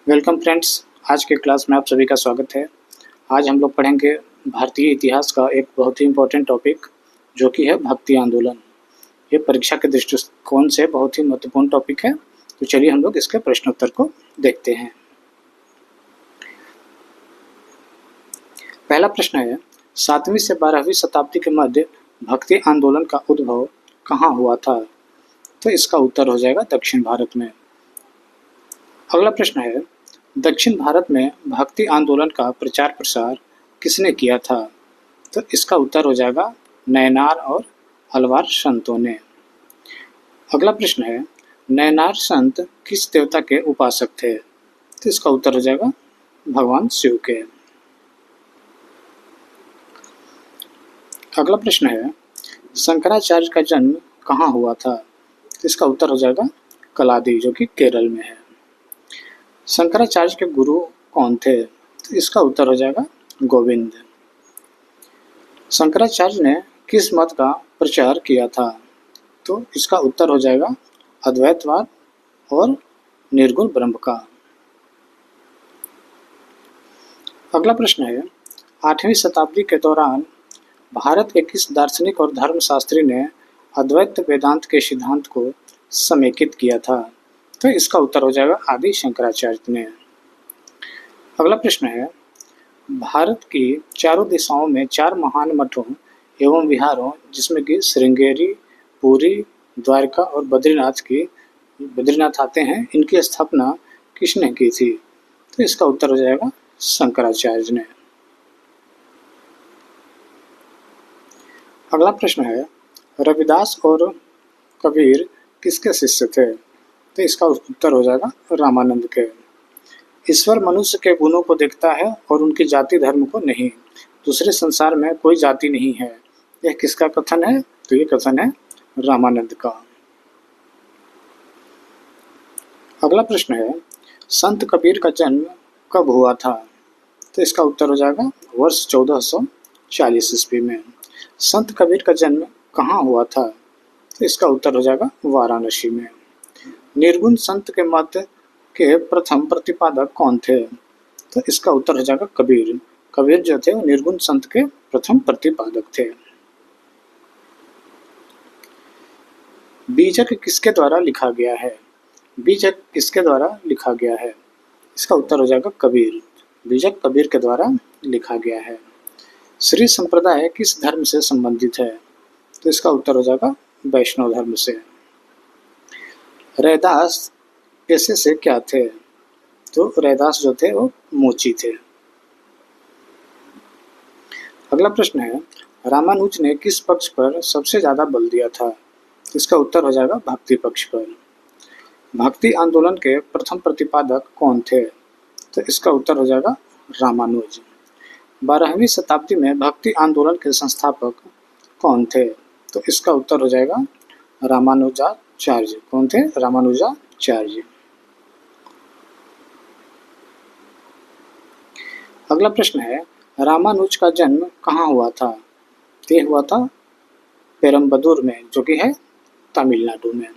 Welcome friends, आज के class में आप सभी का स्वागत है। आज हम लोग पढ़ेंगे भारतीय इतिहास का एक बहुत ही इम्पोर्टेंट टॉपिक जो कि है भक्ति आंदोलन। ये परीक्षा के दृष्टिकोण से बहुत ही महत्वपूर्ण टॉपिक है। तो चलिए हम लोग इसके प्रश्नोत्तर को देखते हैं। पहला प्रश्न है, 7वीं से 12वीं शताब्दी के मध्य भक्ति आंदोलन का उद्भव कहाँ हुआ था? तो इसका उत्तर हो जाएगा दक्षिण भारत में। अगला प्रश्न है, दक्षिण भारत में भक्ति आंदोलन का प्रचार प्रसार किसने किया था? तो इसका उत्तर हो जाएगा नयनार और अलवार संतों ने। अगला प्रश्न है, नयनार संत किस देवता के उपासक थे? तो इसका उत्तर हो जाएगा भगवान शिव के। अगला प्रश्न है, शंकराचार्य का जन्म कहाँ हुआ था? तो इसका उत्तर हो जाएगा कलादी, जो कि केरल में है। शंकराचार्य के गुरु कौन थे? तो इसका उत्तर हो जाएगा गोविंद। शंकराचार्य ने किस मत का प्रचार किया था? तो इसका उत्तर हो जाएगा अद्वैतवाद और निर्गुण ब्रह्म का। अगला प्रश्न है, 8वीं शताब्दी के दौरान भारत के किस दार्शनिक और धर्मशास्त्री ने अद्वैत वेदांत के सिद्धांत को समेकित किया था? तो इसका उत्तर हो जाएगा आदि शंकराचार्य ने। अगला प्रश्न है, भारत की चारों दिशाओं में 4 महान मठों एवं विहारों जिसमें कि श्रृंगेरी, पुरी, द्वारका और बद्रीनाथ आते हैं, इनकी स्थापना किसने की थी? तो इसका उत्तर हो जाएगा शंकराचार्य ने। अगला प्रश्न है, रविदास और कबीर किसके शिष्य थे? तो इसका उत्तर हो जाएगा रामानंद के। ईश्वर मनुष्य के गुणों को देखता है और उनकी जाति धर्म को नहीं। दूसरे संसार में कोई जाति नहीं है। यह किसका कथन है? तो ये कथन है रामानंद का। अगला प्रश्न है, संत कबीर का जन्म कब हुआ था? तो इसका उत्तर हो जाएगा वर्ष 1440 ईस्वी में। संत कबीर का जन्म कहाँ हुआ था? तो इसका उत्तर हो जाएगा वाराणसी में। निर्गुण संत के मत के प्रथम प्रतिपादक कौन थे? तो इसका उत्तर हो जाएगा कबीर। कबीर जो थे वो निर्गुण संत के प्रथम प्रतिपादक थे। बीजक किसके द्वारा लिखा गया है? बीजक किसके द्वारा लिखा गया है? इसका उत्तर हो जाएगा कबीर। बीजक कबीर के द्वारा लिखा गया है। श्री संप्रदाय किस धर्म से संबंधित है? तो इसका उत्तर हो जाएगा वैष्णव धर्म से। रैदास पेशे से क्या थे? तो रैदास जो थे वो मोची थे। अगला प्रश्न है, रामानुज ने किस पक्ष पर सबसे ज्यादा बल दिया था? इसका उत्तर हो जाएगा भक्ति पक्ष पर। भक्ति आंदोलन के प्रथम प्रतिपादक कौन थे? तो इसका उत्तर हो जाएगा रामानुज। 12वीं शताब्दी में भक्ति आंदोलन के संस्थापक कौन थे? तो इसका उत्तर हो जाएगा रामानुजाचार्य। कौन थे? रामानुजाचार्य। अगला प्रश्न है, रामानुज का जन्म कहाँ हुआ था? ये हुआ था पेरम्बदूर में, जो कि है तमिलनाडु में।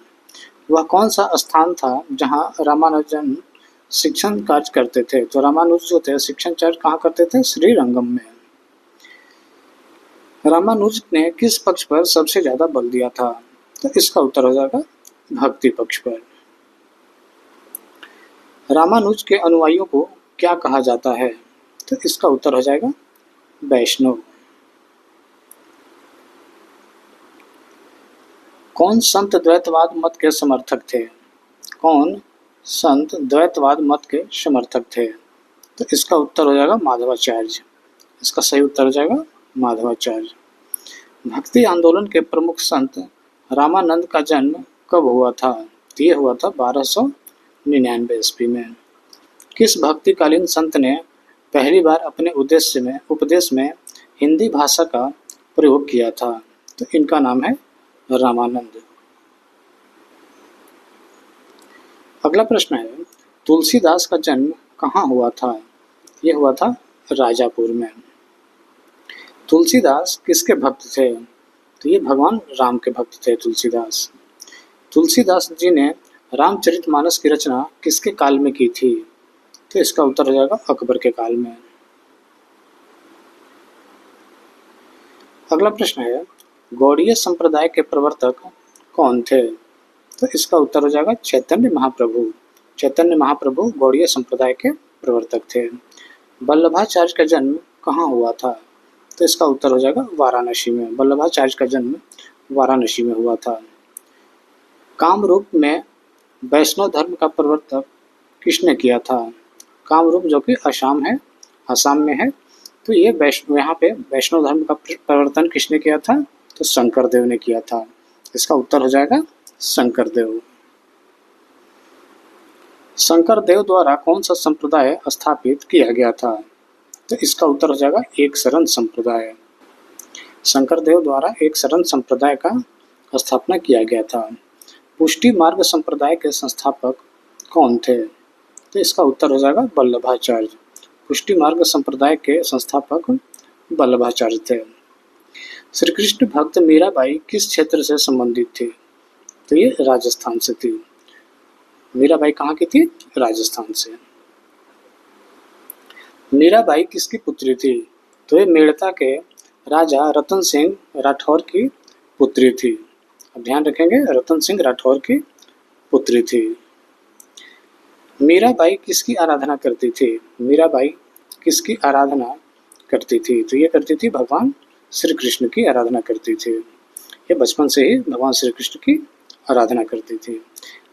वह कौन सा स्थान था जहाँ रामानुजन शिक्षण कार्य करते थे? तो रामानुज जो थे शिक्षण कार्य कहाँ करते थे? श्रीरंगम में। रामानुज ने किस पक्ष पर सबसे ज्यादा बल दिया था? तो इसका उत्तर हो जाएगा भक्ति पक्ष पर। रामानुज के अनुयायियों को क्या कहा जाता है? तो इसका उत्तर हो जाएगा वैष्णव। कौन संत द्वैतवाद मत के समर्थक थे? कौन संत द्वैतवाद मत के समर्थक थे? तो इसका उत्तर हो जाएगा माधवाचार्य। इसका सही उत्तर हो जाएगा माधवाचार्य। भक्ति आंदोलन के प्रमुख संत रामानंद का जन्म कब हुआ था? ये हुआ था 1299 ईस्वी में। किस भक्तिकालीन संत ने पहली बार अपने उपदेश में हिंदी भाषा का प्रयोग किया था? तो इनका नाम है रामानंद। अगला प्रश्न है, तुलसीदास का जन्म कहाँ हुआ था? यह हुआ था राजापुर में। तुलसीदास किसके भक्त थे? तो ये भगवान राम के भक्त थे तुलसीदास। तुलसीदास जी ने रामचरितमानस की रचना किसके काल में की थी? तो इसका उत्तर हो जाएगा अकबर के काल में। अगला प्रश्न है, गौड़ीय संप्रदाय के प्रवर्तक कौन थे? तो इसका उत्तर हो जाएगा चैतन्य महाप्रभु। चैतन्य महाप्रभु गौड़ीय संप्रदाय के प्रवर्तक थे। वल्लभाचार्य का जन्म कहाँ हुआ था? तो इसका उत्तर हो जाएगा वाराणसी में। वल्लभाचार्य का जन्म वाराणसी में हुआ था। कामरूप में वैष्णव धर्म का प्रवर्तक किसने किया था? कामरूप जो कि असम में है, तो ये यहाँ पे वैष्णव धर्म का प्रवर्तन किसने किया था? तो शंकर देव ने किया था। इसका उत्तर हो जाएगा शंकर देव। शंकर देव द्वारा कौन सा संप्रदाय स्थापित किया गया था? तो इसका उत्तर हो जाएगा एक शरण संप्रदाय। शंकर देव द्वारा एक शरण संप्रदाय का स्थापना किया गया था। पुष्टि मार्ग संप्रदाय के संस्थापक कौन थे? तो इसका उत्तर हो जाएगा वल्लभाचार्य। पुष्टि मार्ग संप्रदाय के संस्थापक वल्लभाचार्य थे। श्री कृष्ण भक्त मीराबाई किस क्षेत्र से संबंधित थी? तो ये राजस्थान से थी। मीराबाई कहाँ की थी? राजस्थान से। मीराबाई किसकी पुत्री थी? तो ये मेड़ता के राजा रतन सिंह राठौर की पुत्री थी। अब ध्यान रखेंगे, रतन सिंह राठौर की पुत्री थी। मीराबाई किसकी आराधना करती थी? मीराबाई किसकी आराधना करती थी? तो ये करती थी भगवान श्री कृष्ण की आराधना करती थी। ये बचपन से ही भगवान श्री कृष्ण की आराधना करती थी।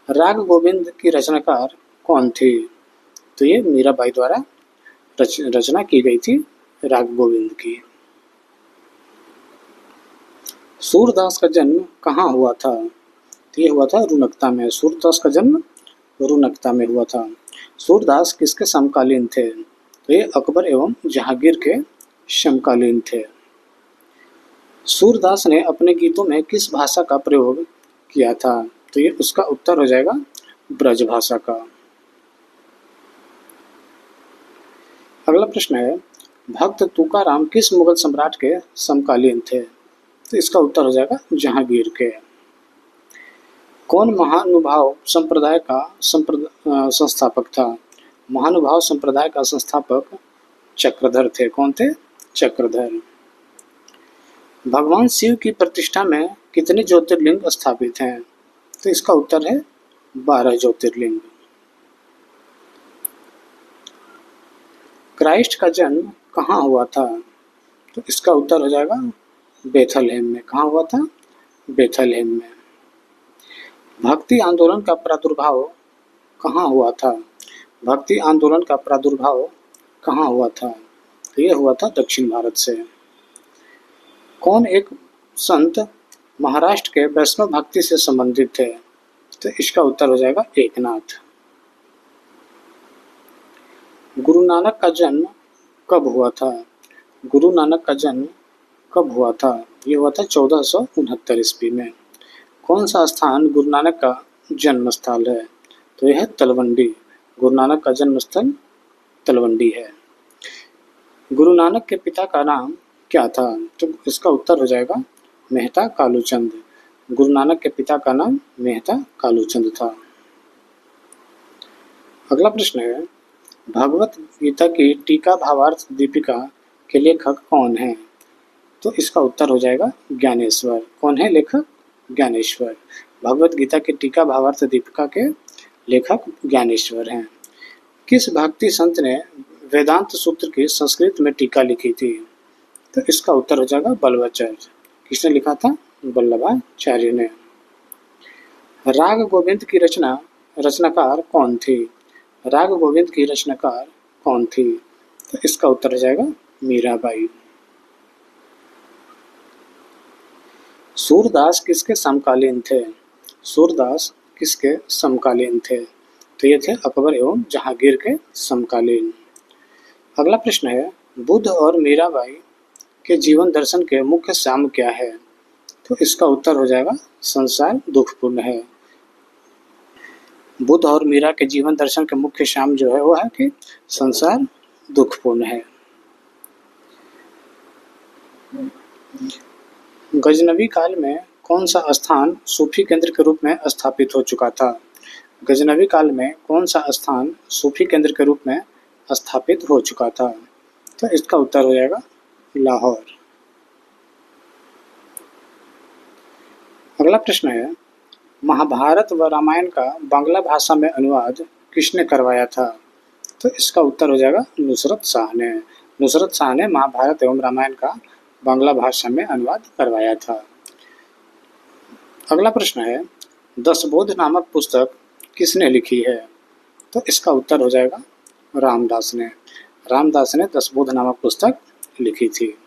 राग गोविंद की रचनाकार कौन थी? तो ये मीराबाई द्वारा रचना की गई थी राग गोविंद की। सूरदास का जन्म कहाँ हुआ था? तो ये हुआ था रुनकता में। सूरदास का जन्म रुनकता में हुआ था। सूरदास किसके समकालीन थे? तो ये अकबर एवं जहांगीर के समकालीन थे। सूरदास ने अपने गीतों में किस भाषा का प्रयोग किया था? तो ये उसका उत्तर हो जाएगा ब्रज भाषा का। अगला प्रश्न है, भक्त तुकाराम किस मुगल सम्राट के समकालीन थे? तो इसका उत्तर हो जाएगा जहांगीर के। कौन महानुभाव संप्रदाय का संस्थापक था? महानुभाव संप्रदाय का संस्थापक चक्रधर थे। कौन थे? चक्रधर। भगवान शिव की प्रतिष्ठा में कितने ज्योतिर्लिंग स्थापित हैं? तो इसका उत्तर है 12 ज्योतिर्लिंग। क्राइस्ट का जन्म कहाँ हुआ था? तो इसका उत्तर हो जाएगा बेथलहेम में। कहाँ हुआ था? बेथलहेम में। भक्ति आंदोलन का प्रादुर्भाव कहाँ हुआ था? भक्ति आंदोलन का प्रादुर्भाव कहाँ हुआ था? तो ये हुआ था दक्षिण भारत से। कौन एक संत महाराष्ट्र के वैष्णव भक्ति से संबंधित थे? तो इसका उत्तर हो जाएगा एकनाथ। गुरु नानक का जन्म कब हुआ था? गुरु नानक का जन्म कब हुआ था? ये हुआ था 1469 ईस्वी में। कौन सा स्थान गुरु नानक का जन्म स्थल है? तो यह है तलवंडी। गुरु नानक का जन्म स्थल तलवंडी है। गुरु नानक के पिता का नाम क्या था? तो इसका उत्तर हो जाएगा मेहता कालूचंद। गुरु नानक के पिता का नाम मेहता कालूचंद था। अगला प्रश्न है, भगवत गीता की टीका भावार्थ दीपिका के लेखक कौन हैं? तो इसका उत्तर हो जाएगा ज्ञानेश्वर। कौन है लेखक? ज्ञानेश्वर। भगवत गीता की टीका भावार्थ दीपिका के लेखक ज्ञानेश्वर हैं। किस भक्ति संत ने वेदांत सूत्र की संस्कृत में टीका लिखी थी? तो इसका उत्तर हो जाएगा वल्लभाचार्य। किसने लिखा था? वल्लभाचार्य ने। राग गोविंद की रचनाकार कौन थी? राग गोविंद की रचनाकार कौन थी? तो इसका उत्तर हो जाएगा मीराबाई। सूरदास किसके समकालीन थे? सूरदास किसके समकालीन थे? तो ये थे अकबर एवं जहांगीर के समकालीन। अगला प्रश्न है, बुद्ध और मीराबाई के जीवन दर्शन के मुख्य साम क्या है? तो इसका उत्तर हो जाएगा संसार दुखपूर्ण है। बुद्ध और मीरा के जीवन दर्शन के मुख्य साम जो है वो है कि संसार दुखपूर्ण है। गजनवी काल में कौन सा स्थान सूफी केंद्र के रूप में स्थापित हो चुका था? गजनवी काल में कौन सा स्थान सूफी केंद्र के रूप में स्थापित हो चुका था? तो इसका उत्तर हो जाएगा लाहौर। अगला प्रश्न है, महाभारत व रामायण का बांग्ला भाषा में अनुवाद किसने करवाया था? तो इसका उत्तर हो जाएगा नुसरत शाह ने। नुसरत शाह ने महाभारत एवं रामायण का बांग्ला भाषा में अनुवाद करवाया था। अगला प्रश्न है, दशबोध नामक पुस्तक किसने लिखी है? तो इसका उत्तर हो जाएगा रामदास ने। रामदास ने दशबोध नामक पुस्तक लिखी थी।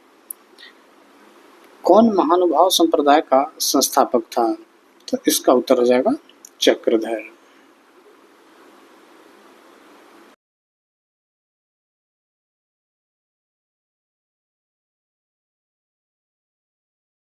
कौन महानुभाव संप्रदाय का संस्थापक था? तो इसका उत्तर हो जाएगा चक्रधर।